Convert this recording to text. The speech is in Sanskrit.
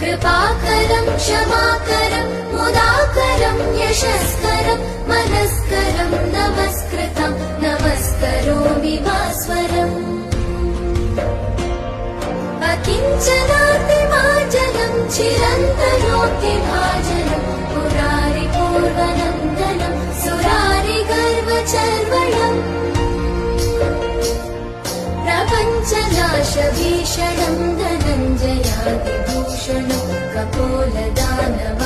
कृपाकरं क्षमाकरं मुदाकरं यशस्करं मनस्करं नमस्कृतं नमस्करोमि भास्वरम् अकिञ्चनातिमार्जनं चिरन्तनोऽतिभाजनं पुरारिपूर्वनन्दनं सुरारिगर्वचर्वणम् प्रपञ्चनाशभीषणं धनञ्जयादिभूषणं कपोलदानव